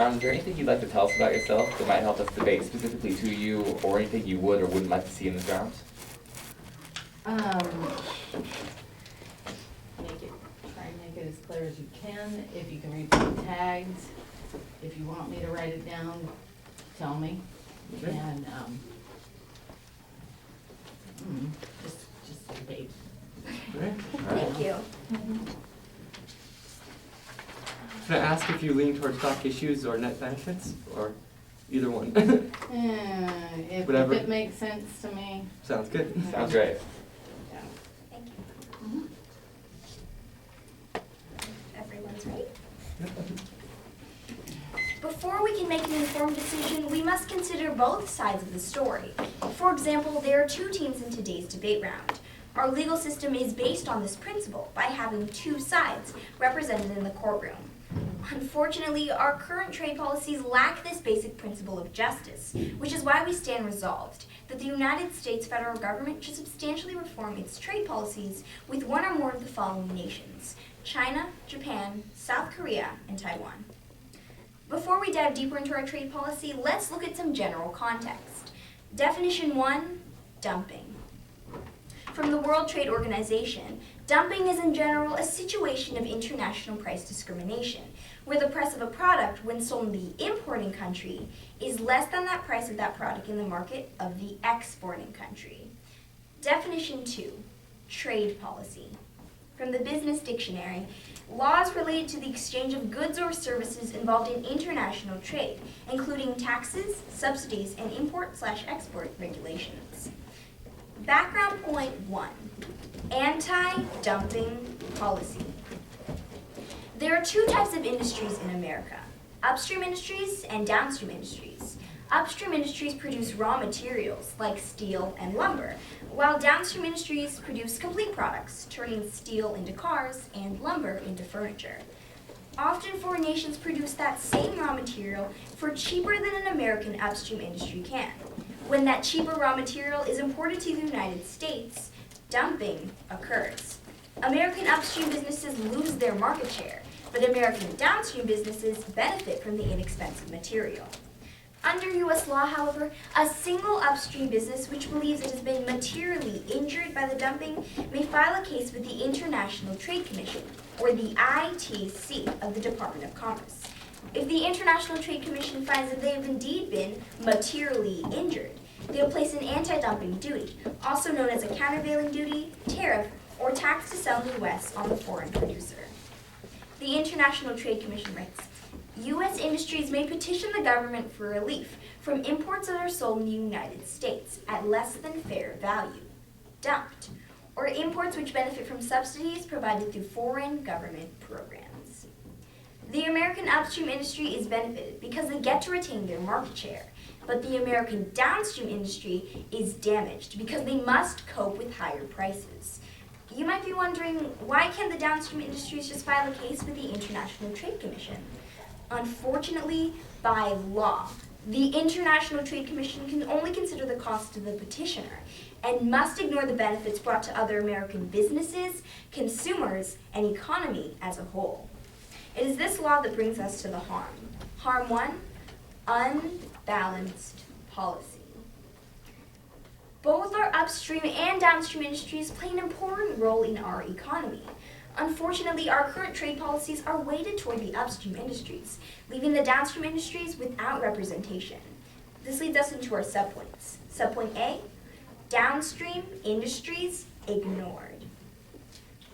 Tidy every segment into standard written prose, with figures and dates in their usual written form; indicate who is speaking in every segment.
Speaker 1: Is there anything you'd like to tell us about yourself that might help us debate specifically to you, or anything you would or wouldn't like to see in the grounds?
Speaker 2: Try and make it as clear as you can. If you can read the tags, if you want me to write it down, tell me.
Speaker 1: Sure.
Speaker 2: And just debate.
Speaker 3: Thank you.
Speaker 4: Can I ask if you lean towards stock issues or net benefits, or either one?
Speaker 2: If
Speaker 4: Whatever.
Speaker 2: it makes sense to me.
Speaker 4: Sounds good.
Speaker 1: Sounds great.
Speaker 2: Yeah.
Speaker 3: Thank you. Everyone's right. Before we can make an informed decision, we must consider both sides of the story. For example, there are two teams in today's debate round. Our legal system is based on this principle by having two sides represented in the courtroom. Unfortunately, our current trade policies lack this basic principle of justice, which is why we stand resolved that the United States federal government should substantially reform its trade policies with one or more of the following nations: China, Japan, South Korea, and Taiwan. Before we dive deeper into our trade policy, let's look at some general context. Definition 1, dumping. From the World Trade Organization, dumping is in general a situation of international price discrimination, where the price of a product when sold in the importing country is less than that price of that product in the market of the exporting country. Definition 2, trade policy. From the Business Dictionary, laws related to the exchange of goods or services involved in international trade, including taxes, subsidies, and import/export regulations. Background point 1, anti-dumping policy. There are two types of industries in America: upstream industries and downstream industries. Upstream industries produce raw materials like steel and lumber, while downstream industries produce complete products, turning steel into cars and lumber into furniture. Often foreign nations produce that same raw material for cheaper than an American upstream industry can. When that cheaper raw material is imported to the United States, dumping occurs. American upstream businesses lose their market share, but American downstream businesses benefit from the inexpensive material. Under U.S. law, however, a single upstream business which believes it has been materially injured by the dumping may file a case with the International Trade Commission, or the ITC of the Department of Commerce. If the International Trade Commission finds that they have indeed been materially injured, they will place an anti-dumping duty, also known as a countervailing duty, tariff, or tax to sell in the U.S. on the foreign producer. The International Trade Commission writes, U.S. industries may petition the government for relief from imports that are sold in the United States at less than fair value, dumped, or imports which benefit from subsidies provided through foreign government programs. The American upstream industry is benefited because they get to retain their market share, but the American downstream industry is damaged because they must cope with higher prices. You might be wondering, why can't the downstream industries just file a case with the International Trade Commission? Unfortunately, by law, the International Trade Commission can only consider the cost to the petitioner and must ignore the benefits brought to other American businesses, consumers, and economy as a whole. It is this law that brings us to the harm. Harm 1, unbalanced policy. Both our upstream and downstream industries play an important role in our economy. Unfortunately, our current trade policies are weighted toward the upstream industries, leaving the downstream industries without representation. This leads us into our subpoints. Subpoint A, downstream industries ignored.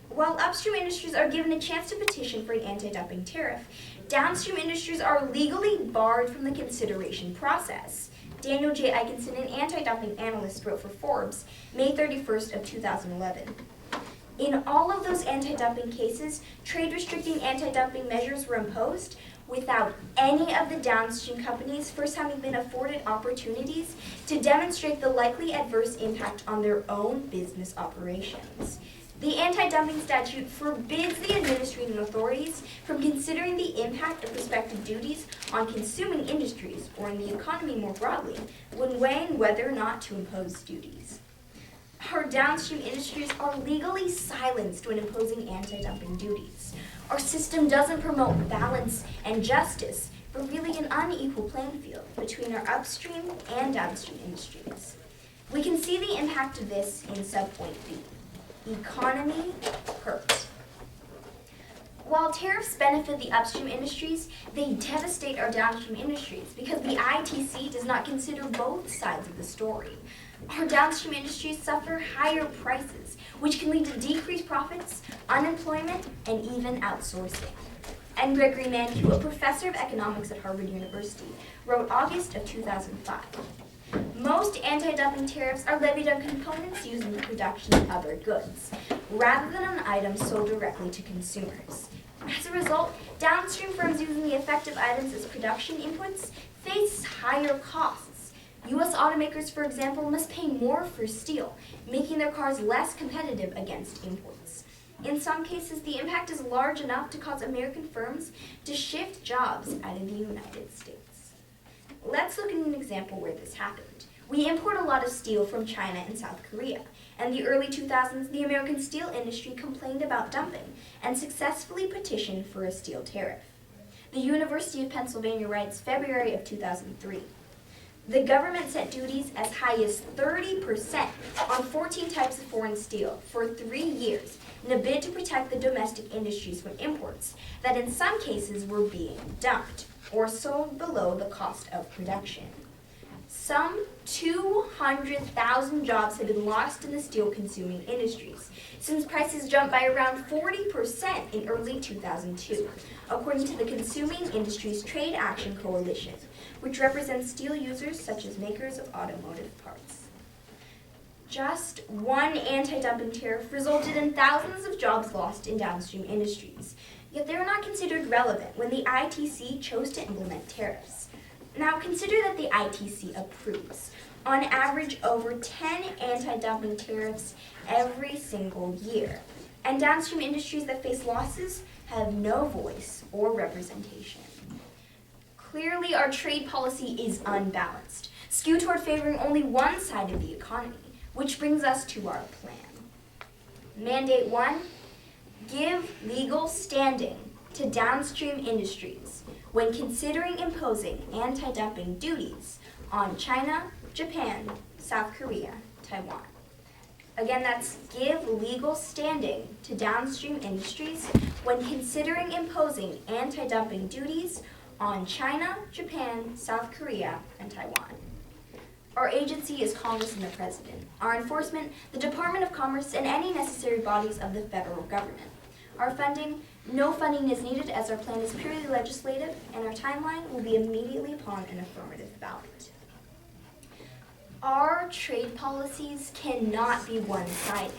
Speaker 3: While upstream industries are given a chance to petition for an anti-dumping tariff, downstream industries are legally barred from the consideration process. Daniel J. Icc, an anti-dumping analyst, wrote for Forbes, May 31st of 2011. In all of those anti-dumping cases, trade-restricting anti-dumping measures were imposed without any of the downstream companies first having been afforded opportunities to demonstrate the likely adverse impact on their own business operations. The anti-dumping statute forbids the administrating authorities from considering the impact of prospective duties on consuming industries or in the economy more broadly when weighing whether or not to impose duties. Our downstream industries are legally silenced when imposing anti-dumping duties. Our system doesn't promote balance and justice but really an unequal playing field between our upstream and downstream industries. We can see the impact of this in subpoint B. Economy hurt. While tariffs benefit the upstream industries, they devastate our downstream industries because the ITC does not consider both sides of the story. Our downstream industries suffer higher prices, which can lead to decreased profits, unemployment, and even outsourcing. And Gregory Mankiw, a professor of economics at Harvard University, wrote August of 2005. Most anti-dumping tariffs are levied on components used in the production of other goods, rather than on items sold directly to consumers. As a result, downstream firms using the affected items as production inputs face higher costs. U.S. automakers, for example, must pay more for steel, making their cars less competitive against imports. In some cases, the impact is large enough to cause American firms to shift jobs out of the United States. Let's look at an example where this happened. We import a lot of steel from China and South Korea. In the early 2000s, the American steel industry complained about dumping and successfully petitioned for a steel tariff. The University of Pennsylvania writes February of 2003. The government set duties as high as 30% on 14 types of foreign steel for 3 years in a bid to protect the domestic industries from imports that in some cases were being dumped or sold below the cost of production. Some 200,000 jobs have been lost in the steel-consuming industries since prices jumped by around 40% in early 2002, according to the Consuming Industries Trade Action Coalition, which represents steel users such as makers of automotive parts. Just one anti-dumping tariff resulted in thousands of jobs lost in downstream industries, yet they were not considered relevant when the ITC chose to implement tariffs. Now consider that the ITC approves, on average, over 10 anti-dumping tariffs every single year, and downstream industries that face losses have no voice or representation. Clearly, our trade policy is unbalanced, skewed toward favoring only one side of the economy, which brings us to our plan. Mandate 1, give legal standing to downstream industries when considering imposing anti-dumping duties on China, Japan, South Korea, Taiwan. Again, that's give legal standing to downstream industries when considering imposing anti-dumping duties on China, Japan, South Korea, and Taiwan. Our agency is Congress and the President. Our enforcement, the Department of Commerce, and any necessary bodies of the federal government. Our funding, no funding is needed as our plan is purely legislative, and our timeline will be immediately upon an affirmative ballot. Our trade policies cannot be one-sided.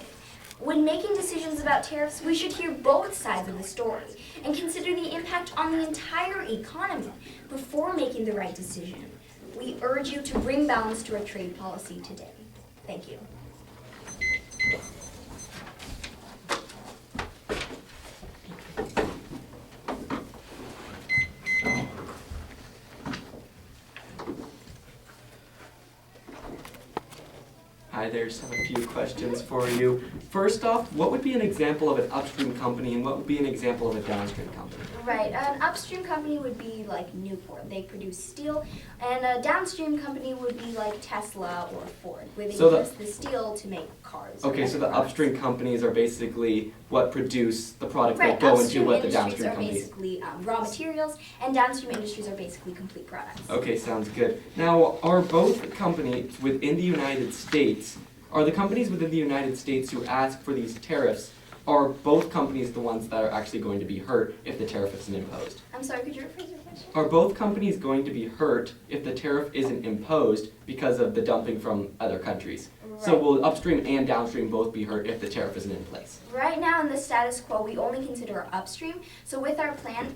Speaker 3: When making decisions about tariffs, we should hear both sides of the story and consider the impact on the entire economy before making the right decision. We urge you to bring balance to our trade policy today. Thank you.
Speaker 4: Hi there, just have a few questions for you. First off, what would be an example of an upstream company and what would be an example of a downstream company?
Speaker 3: Right, an upstream company would be like Newport, they produce steel, and a downstream company would be like Tesla or Ford, where they use the steel to make cars.
Speaker 4: Okay, so the upstream companies are basically what produce the products
Speaker 3: Right,
Speaker 4: that go into
Speaker 3: upstream
Speaker 4: what the
Speaker 3: industries
Speaker 4: downstream
Speaker 3: are
Speaker 4: companies.
Speaker 3: basically raw materials, and downstream industries are basically complete products.
Speaker 4: Okay, sounds good. Now, are both companies within the United States, are the companies within the United States who ask for these tariffs, are both companies the ones that are actually going to be hurt if the tariff isn't imposed?
Speaker 3: I'm sorry, could you rephrase your question?
Speaker 4: Are both companies going to be hurt if the tariff isn't imposed because of the dumping from other countries? So
Speaker 3: Right.
Speaker 4: will upstream and downstream both be hurt if the tariff isn't in place?
Speaker 3: Right now in the status quo, we only consider our upstream. So with our plan,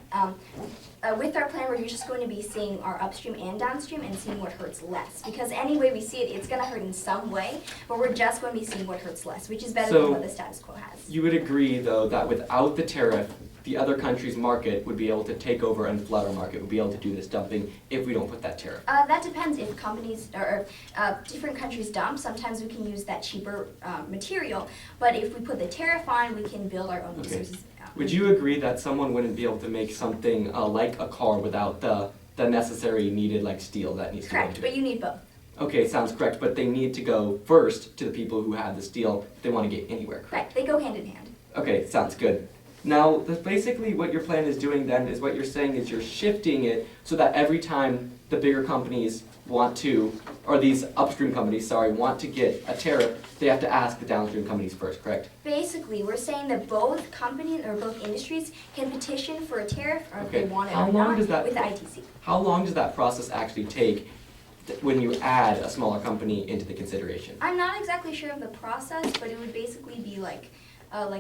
Speaker 3: we're just going to be seeing our upstream and downstream and seeing what hurts less. Because any way we see it, it's going to hurt in some way, but we're just going to be seeing what hurts less, which is better
Speaker 4: So
Speaker 3: than what the status quo has.
Speaker 4: You would agree, though, that without the tariff, the other country's market would be able to take over and flood our market, would be able to do this dumping if we don't put that tariff?
Speaker 3: That depends if companies or different countries dump. Sometimes we can use that cheaper material, but if we put the tariff on, we can build our own
Speaker 4: Okay.
Speaker 3: resources.
Speaker 4: Would you agree that someone wouldn't be able to make something like a car without the the necessary needed like steel that needs to go
Speaker 3: Correct,
Speaker 4: into
Speaker 3: but
Speaker 4: it.
Speaker 3: you need both.
Speaker 4: Okay, sounds correct, but they need to go first to the people who have the steel if they want to get anywhere, correct?
Speaker 3: Right, they go hand in hand.
Speaker 4: Okay, sounds good. Now, that's basically what your plan is doing then is what you're saying is you're shifting it so that every time the bigger companies want to, or these upstream companies, sorry, want to get a tariff, they have to ask the downstream companies first, correct?
Speaker 3: Basically, we're saying that both companies or both industries can petition for a tariff, or if they
Speaker 4: Okay,
Speaker 3: want it
Speaker 4: how
Speaker 3: or
Speaker 4: long
Speaker 3: not,
Speaker 4: does that-
Speaker 3: with the ITC.
Speaker 4: How long does that process actually take when you add a smaller company into the consideration?
Speaker 3: I'm not exactly sure of the process, but it would basically be like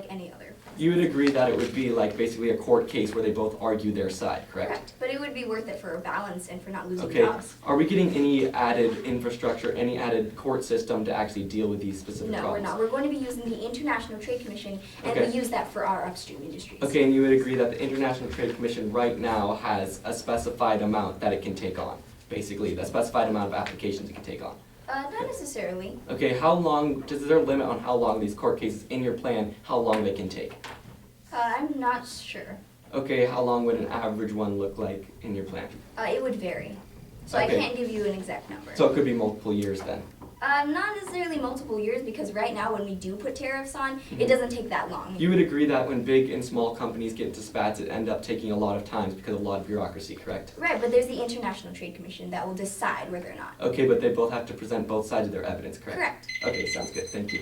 Speaker 3: any other.
Speaker 4: You would agree that it would be like basically a court case where they both argue their side, correct?
Speaker 3: But it would be worth it for a balance and for not losing
Speaker 4: Okay,
Speaker 3: jobs.
Speaker 4: are we getting any added infrastructure, any added court system to actually deal with these specific
Speaker 3: No,
Speaker 4: problems?
Speaker 3: we're not. We're going to be using the International Trade Commission, and
Speaker 4: Okay.
Speaker 3: we use that for our upstream industries.
Speaker 4: Okay, and you would agree that the International Trade Commission right now has a specified amount that it can take on, basically, the specified amount of applications it can take on.
Speaker 3: Not necessarily.
Speaker 4: Okay, how long, is there a limit on how long these court cases in your plan, how long they can take?
Speaker 3: I'm not sure.
Speaker 4: Okay, how long would an average one look like in your plan?
Speaker 3: It would vary. So
Speaker 4: Okay.
Speaker 3: I can't give you an exact number.
Speaker 4: So it could be multiple years then.
Speaker 3: Not necessarily multiple years, because right now when we do put tariffs on, it doesn't take that long.
Speaker 4: You would agree that when big and small companies get into spats, it end up taking a lot of time because of a lot of bureaucracy, correct?
Speaker 3: Right, but there's the International Trade Commission that will decide whether or not.
Speaker 4: Okay, but they both have to present both sides of their evidence, correct?
Speaker 3: Correct.
Speaker 4: Okay, sounds good, thank you.